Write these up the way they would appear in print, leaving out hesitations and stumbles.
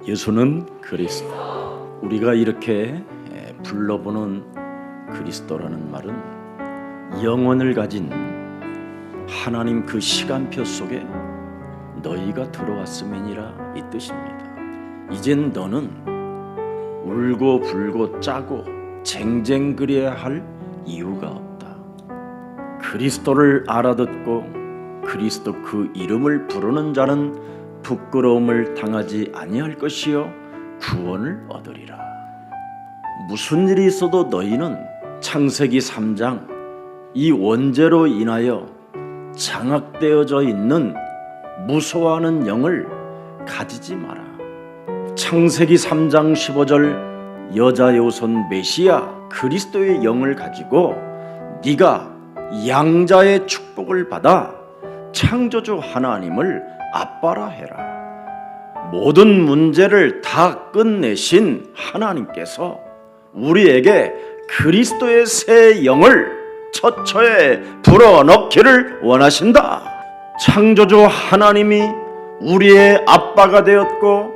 예수는 그리스도. 우리가 이렇게 불러보는 그리스도라는 말은 영원을 가진 하나님 그 시간표 속에 너희가 들어왔음이니라 이 뜻입니다. 이젠 너는 울고 불고 짜고 쟁쟁그려야 할 이유가 없다. 그리스도를 알아듣고 그리스도 그 이름을 부르는 자는 부끄러움을 당하지 아니할 것이요 구원을 얻으리라. 무슨 일이 있어도 너희는 창세기 3장 이 원죄로 인하여 장악되어져 있는 무서워하는 영을 가지지 마라. 창세기 3장 15절 여자의 우선 메시아 그리스도의 영을 가지고 네가 양자의 축복을 받아 창조주 하나님을 아빠라 해라. 모든 문제를 다 끝내신 하나님께서 우리에게 그리스도의 새 영을 처처에 불어넣기를 원하신다. 창조주 하나님이 우리의 아빠가 되었고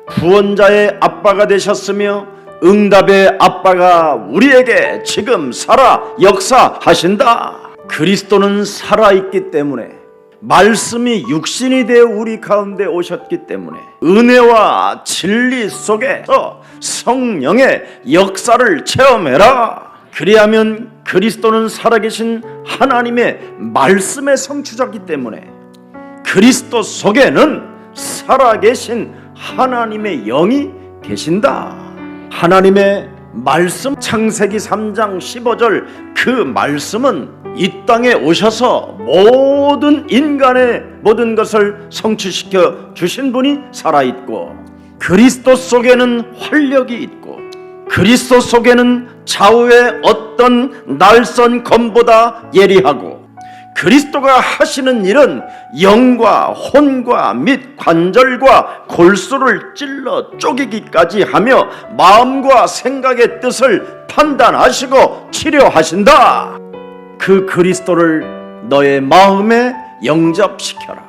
구원자의 아빠가 되셨으며 응답의 아빠가 우리에게 지금 살아 역사하신다. 그리스도는 살아있기 때문에 말씀이 육신이 되어 우리 가운데 오셨기 때문에 은혜와 진리 속에서 성령의 역사를 체험해라. 그리하면 그리스도는 살아계신 하나님의 말씀의 성취자이기 때문에 그리스도 속에는 살아계신 하나님의 영이 계신다. 하나님의 말씀 창세기 3장 15절 그 말씀은 이 땅에 오셔서 모든 인간의 모든 것을 성취시켜 주신 분이 살아있고 그리스도 속에는 활력이 있고 그리스도 속에는 좌우의 어떤 날선 검보다 예리하고 그리스도가 하시는 일은 영과 혼과 및 관절과 골수를 찔러 쪼개기까지 하며 마음과 생각의 뜻을 판단하시고 치료하신다. 그 그리스도를 너의 마음에 영접시켜라.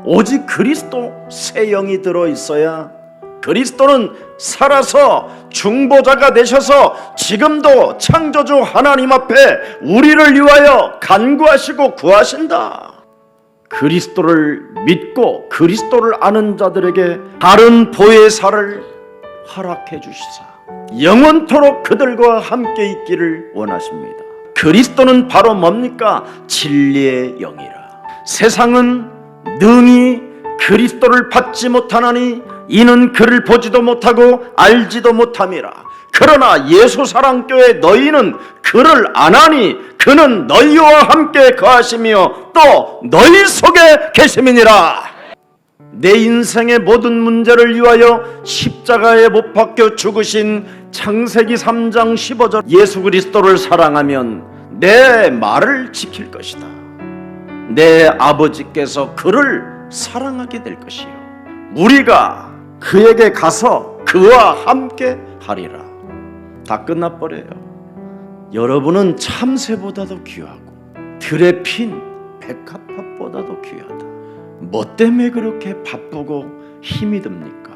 오직 그리스도 새 영이 들어있어야 그리스도는 살아서 중보자가 되셔서 지금도 창조주 하나님 앞에 우리를 위하여 간구하시고 구하신다. 그리스도를 믿고 그리스도를 아는 자들에게 다른 보혜사를 허락해 주시사 영원토록 그들과 함께 있기를 원하십니다. 그리스도는 바로 뭡니까? 진리의 영이라. 세상은 능히 그리스도를 받지 못하나니 이는 그를 보지도 못하고 알지도 못함이라. 그러나 예수사랑교회 너희는 그를 아나니 그는 너희와 함께 거하시며 또 너희 속에 계심이니라. 내 인생의 모든 문제를 위하여 십자가에 못 박혀 죽으신 창세기 3장 15절 예수 그리스도를 사랑하면 내 말을 지킬 것이다. 내 아버지께서 그를 사랑하게 될 것이요 우리가 그에게 가서 그와 함께 하리라. 다 끝나버려요. 여러분은 참새보다도 귀하고 들에 핀 백합화보다도 귀하다. 뭐 때문에 그렇게 바쁘고 힘이 듭니까?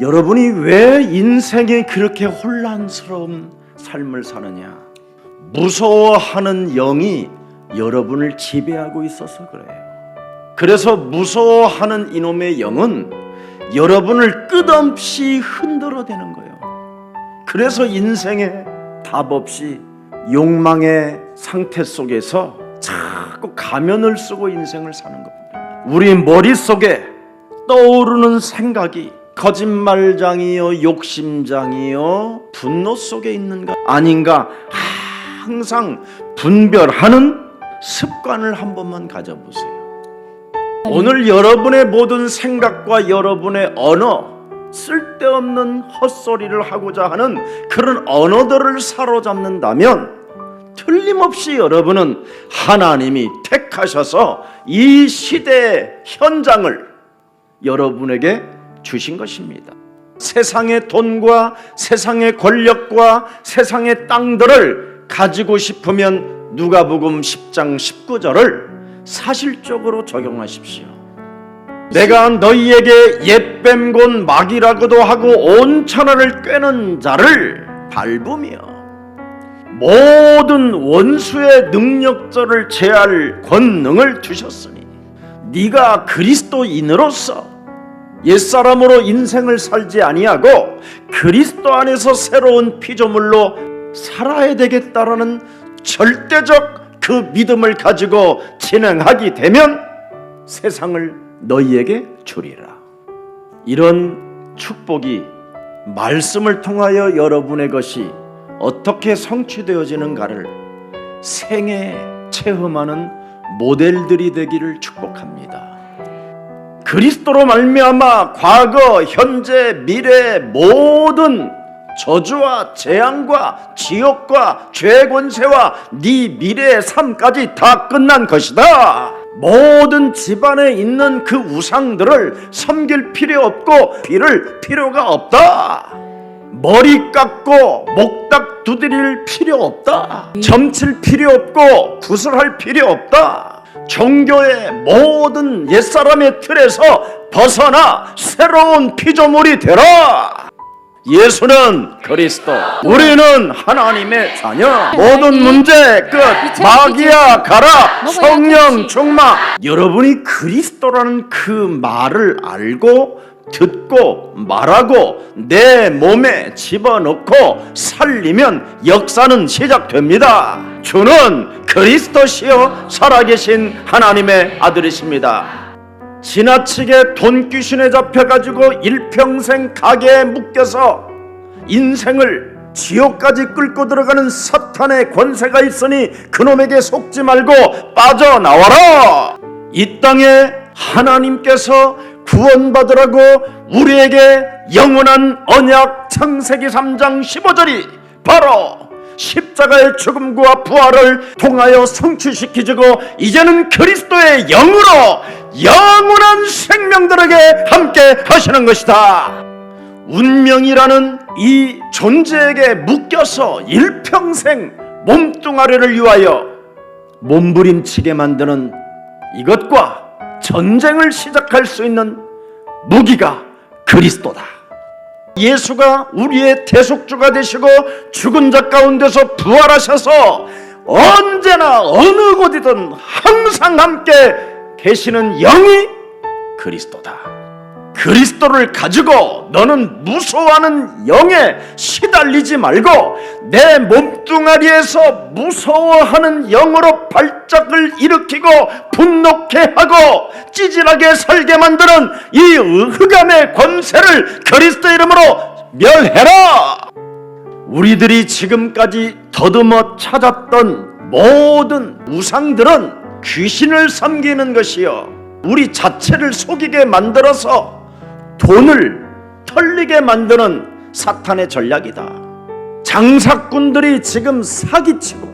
여러분이 왜 인생에 그렇게 혼란스러운 삶을 사느냐? 무서워하는 영이 여러분을 지배하고 있어서 그래요. 그래서 무서워하는 이놈의 영은 여러분을 끝없이 흔들어대는 거예요. 그래서 인생에 답 없이 욕망의 상태 속에서 자꾸 가면을 쓰고 인생을 사는 겁니다. 우리 머릿속에 떠오르는 생각이 거짓말장이요 욕심장이요 분노 속에 있는가 아닌가 항상 분별하는 습관을 한 번만 가져보세요. 오늘 여러분의 모든 생각과 여러분의 언어, 쓸데없는 헛소리를 하고자 하는 그런 언어들을 사로잡는다면 틀림없이 여러분은 하나님이 택하셔서 이 시대의 현장을 여러분에게 주신 것입니다. 세상의 돈과 세상의 권력과 세상의 땅들을 가지고 싶으면 누가복음 10장 19절을 사실적으로 적용하십시오. 내가 너희에게 옛뱀 곧 마귀라고도 하고 온 천하를 꿰는 자를 밟으며 모든 원수의 능력자를 제할 권능을 주셨으니 네가 그리스도인으로서 옛사람으로 인생을 살지 아니하고 그리스도 안에서 새로운 피조물로 살아야 되겠다라는 절대적 그 믿음을 가지고 진행하게 되면 세상을 너희에게 주리라. 이런 축복이 말씀을 통하여 여러분의 것이 어떻게 성취되어지는가를 생애 체험하는 모델들이 되기를 축복합니다. 그리스도로 말미암아 과거, 현재, 미래 모든 저주와 재앙과 지옥과 죄 권세와 네 미래의 삶까지 다 끝난 것이다. 모든 집안에 있는 그 우상들을 섬길 필요 없고 빌을 필요가 없다. 머리 깎고 목닥 두드릴 필요 없다. 점칠 필요 없고 구슬할 필요 없다. 종교의 모든 옛사람의 틀에서 벗어나 새로운 피조물이 되라. 예수는 그리스도, 우리는 하나님의 자녀. 모든 문제 끝. 마귀야 가라. 성령 충만. 여러분이 그리스도라는 그 말을 알고 듣고 말하고 내 몸에 집어넣고 살리면 역사는 시작됩니다. 주는 그리스도시요 살아계신 하나님의 아들이십니다. 지나치게 돈 귀신에 잡혀가지고 일평생 가게에 묶여서 인생을 지옥까지 끌고 들어가는 사탄의 권세가 있으니 그놈에게 속지 말고 빠져나와라. 이 땅에 하나님께서 구원받으라고 우리에게 영원한 언약 창세기 3장 15절이 바로 십자가의 죽음과 부활을 통하여 성취시키시고 이제는 그리스도의 영으로 영원한 생명들에게 함께 하시는 것이다. 운명이라는 이 존재에게 묶여서 일평생 몸뚱아리를 위하여 몸부림치게 만드는 이것과 전쟁을 시작할 수 있는 무기가 그리스도다. 예수가 우리의 대속주가 되시고 죽은 자 가운데서 부활하셔서 언제나 어느 곳이든 항상 함께 계시는 영이 그리스도다. 그리스도를 가지고 너는 무서워하는 영에 시달리지 말고 내 몸뚱아리에서 무서워하는 영으로 발작을 일으키고 분노케 하고 찌질하게 살게 만드는 이 흑암의 권세를 그리스도 이름으로 멸해라. 우리들이 지금까지 더듬어 찾았던 모든 우상들은 귀신을 섬기는 것이요 우리 자체를 속이게 만들어서 돈을 털리게 만드는 사탄의 전략이다. 장사꾼들이 지금 사기치고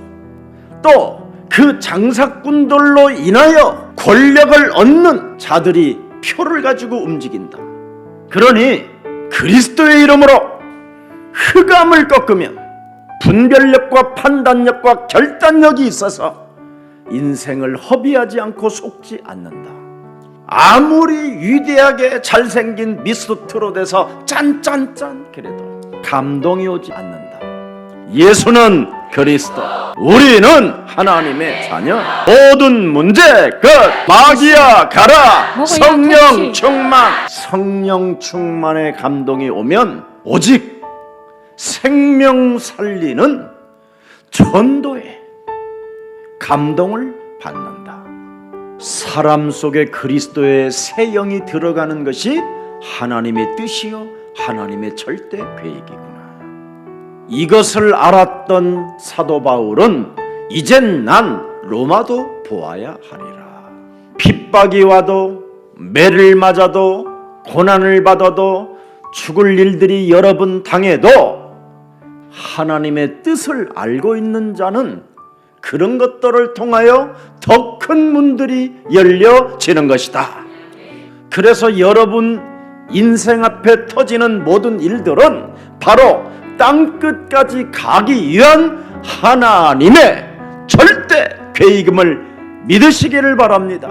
또 그 장사꾼들로 인하여 권력을 얻는 자들이 표를 가지고 움직인다. 그러니 그리스도의 이름으로 흑암을 꺾으면 분별력과 판단력과 결단력이 있어서 인생을 허비하지 않고 속지 않는다. 아무리 위대하게 잘생긴 미스트롯에서 짠짠짠 그래도 감동이 오지 않는다. 예수는 그리스도, 우리는 하나님의 자녀. 모든 문제 끝. 마귀야 가라. 성령 충만. 성령 충만의 감동이 오면 오직 생명 살리는 전도의 감동을 받는다. 사람 속에 그리스도의 새 영이 들어가는 것이 하나님의 뜻이요 하나님의 절대 계획이구나. 이것을 알았던 사도 바울은 이젠 난 로마도 보아야 하리라. 핍박이 와도 매를 맞아도 고난을 받아도 죽을 일들이 여러 번 당해도 하나님의 뜻을 알고 있는 자는 그런 것들을 통하여 더 큰 문들이 열려지는 것이다. 그래서 여러분 인생 앞에 터지는 모든 일들은 바로 땅끝까지 가기 위한 하나님의 절대 계획임을 믿으시기를 바랍니다.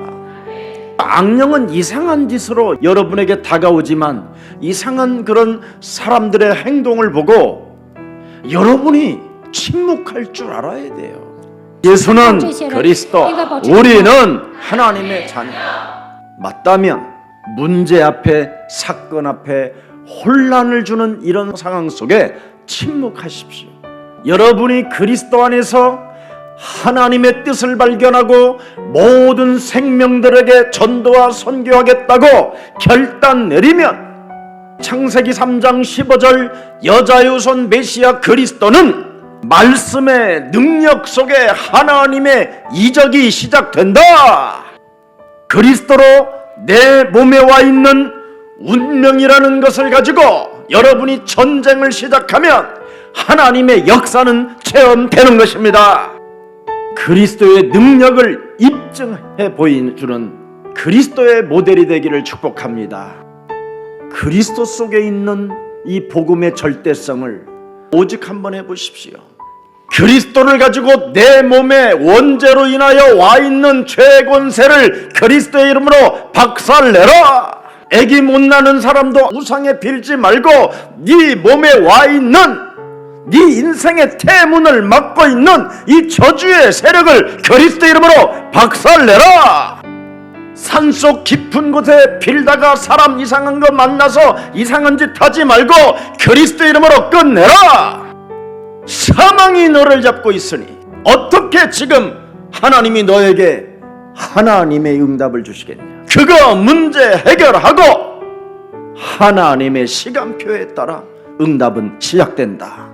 악령은 이상한 짓으로 여러분에게 다가오지만 이상한 그런 사람들의 행동을 보고 여러분이 침묵할 줄 알아야 돼요. 예수는 그리스도, 우리는 하나님의 자녀. 맞다면 문제 앞에, 사건 앞에 혼란을 주는 이런 상황 속에 침묵하십시오. 여러분이 그리스도 안에서 하나님의 뜻을 발견하고 모든 생명들에게 전도와 선교하겠다고 결단 내리면 창세기 3장 15절 여자의 선 메시아 그리스도는 말씀의 능력 속에 하나님의 이적이 시작된다. 그리스도로 내 몸에 와 있는 운명이라는 것을 가지고 여러분이 전쟁을 시작하면 하나님의 역사는 체험되는 것입니다. 그리스도의 능력을 입증해 보여주는 그리스도의 모델이 되기를 축복합니다. 그리스도 속에 있는 이 복음의 절대성을 오직 한번 해보십시오. 그리스도를 가지고 내 몸에 원죄로 인하여 와 있는 죄의 권세를 그리스도의 이름으로 박살내라. 애기 못 낳는 사람도 우상에 빌지 말고 네 몸에 와 있는, 네 인생의 태문을 막고 있는 이 저주의 세력을 그리스도 이름으로 박살내라. 산속 깊은 곳에 빌다가 사람 이상한 거 만나서 이상한 짓 하지 말고 그리스도 이름으로 끝내라. 사망이 너를 잡고 있으니 어떻게 지금 하나님이 너에게 하나님의 응답을 주시겠냐. 그거 문제 해결하고 하나님의 시간표에 따라 응답은 시작된다.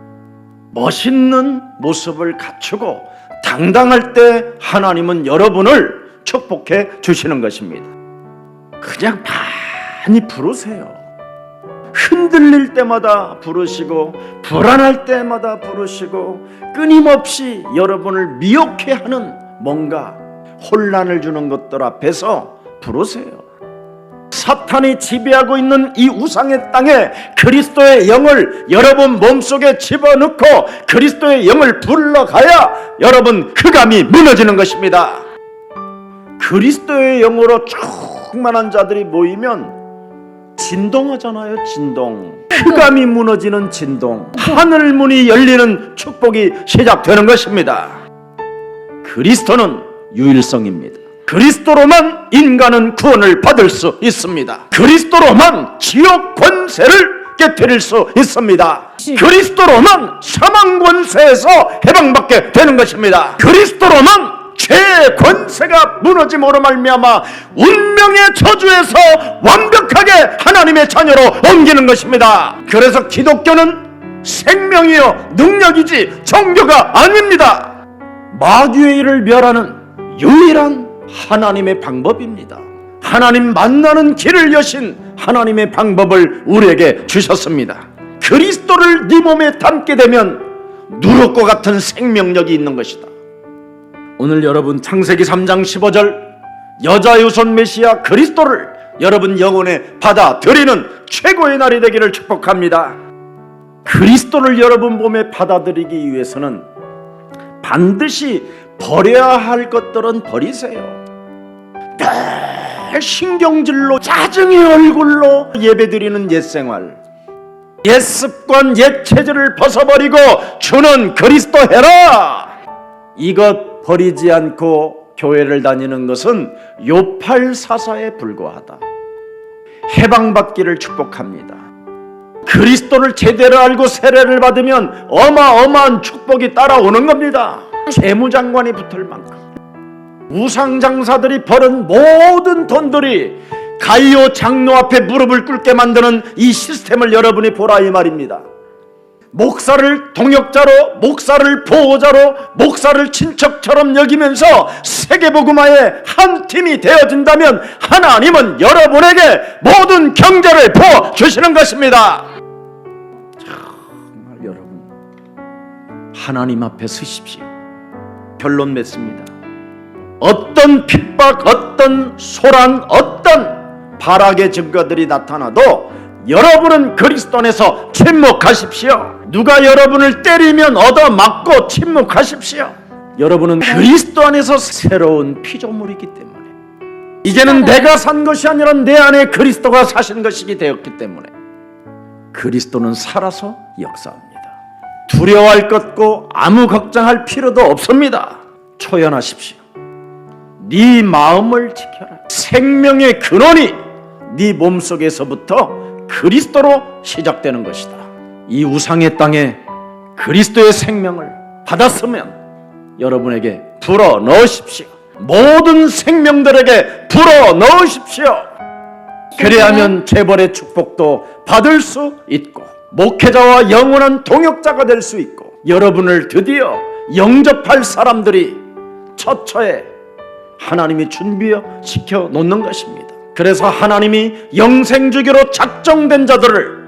멋있는 모습을 갖추고 당당할 때 하나님은 여러분을 축복해 주시는 것입니다. 그냥 많이 부르세요. 흔들릴 때마다 부르시고 불안할 때마다 부르시고 끊임없이 여러분을 미혹해 하는 뭔가 혼란을 주는 것들 앞에서 부르세요. 사탄이 지배하고 있는 이 우상의 땅에 그리스도의 영을 여러분 몸속에 집어넣고 그리스도의 영을 불러가야 여러분 흑암이 무너지는 것입니다. 그리스도의 영으로 충만한 자들이 모이면 진동하잖아요. 진동. 흑암이 무너지는 진동. 하늘문이 열리는 축복이 시작되는 것입니다. 그리스도는 유일성입니다. 그리스도로만 인간은 구원을 받을 수 있습니다. 그리스도로만 지옥 권세를 깨뜨릴 수 있습니다. 그리스도로만 사망 권세에서 해방받게 되는 것입니다. 그리스도로만 죄의 권세가 무너짐으로 말미암아 운명의 저주에서 완벽하게 하나님의 자녀로 옮기는 것입니다. 그래서 기독교는 생명이요 능력이지 종교가 아닙니다. 마귀의 일을 멸하는 유일한 하나님의 방법입니다. 하나님 만나는 길을 여신 하나님의 방법을 우리에게 주셨습니다. 그리스도를 네 몸에 담게 되면 누룩과 같은 생명력이 있는 것이다. 오늘 여러분 창세기 3장 15절 여자의 후손 메시아 그리스도를 여러분 영혼에 받아들이는 최고의 날이 되기를 축복합니다. 그리스도를 여러분 몸에 받아들이기 위해서는 반드시 버려야 할 것들은 버리세요. 늘 신경질로 짜증의 얼굴로 예배드리는 옛생활, 옛습관, 옛체질을 벗어버리고 주는 그리스도 해라. 이것 버리지 않고 교회를 다니는 것은 요팔사사에 불과하다. 해방받기를 축복합니다. 그리스도를 제대로 알고 세례를 받으면 어마어마한 축복이 따라오는 겁니다. 재무장관이 붙을 만큼 우상장사들이 벌은 모든 돈들이 가이오 장로 앞에 무릎을 꿇게 만드는 이 시스템을 여러분이 보라 이 말입니다. 목사를 동역자로, 목사를 보호자로, 목사를 친척처럼 여기면서 세계복음화의 한 팀이 되어진다면 하나님은 여러분에게 모든 경제를 부어주시는 것입니다. 정말 여러분 하나님 앞에 서십시오. 결론 맺습니다. 어떤 핍박, 어떤 소란, 어떤 발악의 증거들이 나타나도 여러분은 그리스도 안에서 침묵하십시오. 누가 여러분을 때리면 얻어맞고 침묵하십시오. 여러분은 그리스도 안에서 새로운 피조물이기 때문에 이제는 내가 산 것이 아니라 내 안에 그리스도가 사신 것이기 되었기 때문에 그리스도는 살아서 역사합니다. 두려워할 것고 아무 걱정할 필요도 없습니다. 초연하십시오. 네 마음을 지켜라. 생명의 근원이 네 몸속에서부터 그리스도로 시작되는 것이다. 이 우상의 땅에 그리스도의 생명을 받았으면 여러분에게 불어 넣으십시오. 모든 생명들에게 불어 넣으십시오. 그래야만 재벌의 축복도 받을 수 있고 목회자와 영원한 동역자가 될 수 있고 여러분을 드디어 영접할 사람들이 처처에 하나님이 준비시켜 놓는 것입니다. 그래서 하나님이 영생주기로 작정된 자들을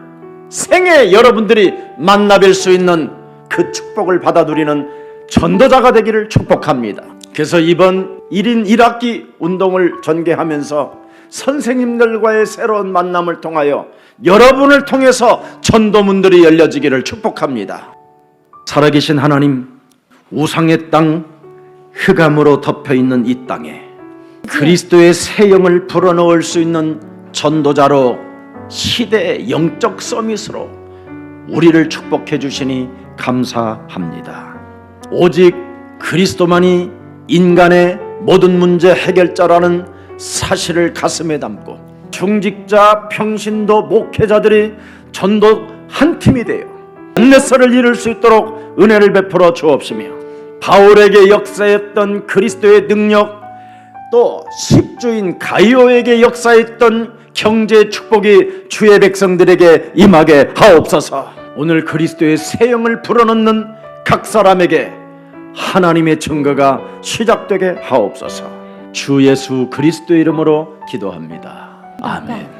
생애 여러분들이 만나뵐 수 있는 그 축복을 받아 누리는 전도자가 되기를 축복합니다. 그래서 이번 1인 1학기 운동을 전개하면서 선생님들과의 새로운 만남을 통하여 여러분을 통해서 전도문들이 열려지기를 축복합니다. 살아계신 하나님, 우상의 땅, 흑암으로 덮여있는 이 땅에 그리스도의 새 영을 불어넣을 수 있는 전도자로 시대의 영적 서밋으로 우리를 축복해 주시니 감사합니다. 오직 그리스도만이 인간의 모든 문제 해결자라는 사실을 가슴에 담고 중직자, 평신도, 목회자들이 전도 한 팀이 되어 안내서를 이룰 수 있도록 은혜를 베풀어 주옵시며 바울에게 역사했던 그리스도의 능력, 또 십주인 가이오에게 역사했던 경제 축복이 주의 백성들에게 임하게 하옵소서. 오늘 그리스도의 새 영을 불어넣는 각 사람에게 하나님의 증거가 시작되게 하옵소서. 주 예수 그리스도의 이름으로 기도합니다. 아멘.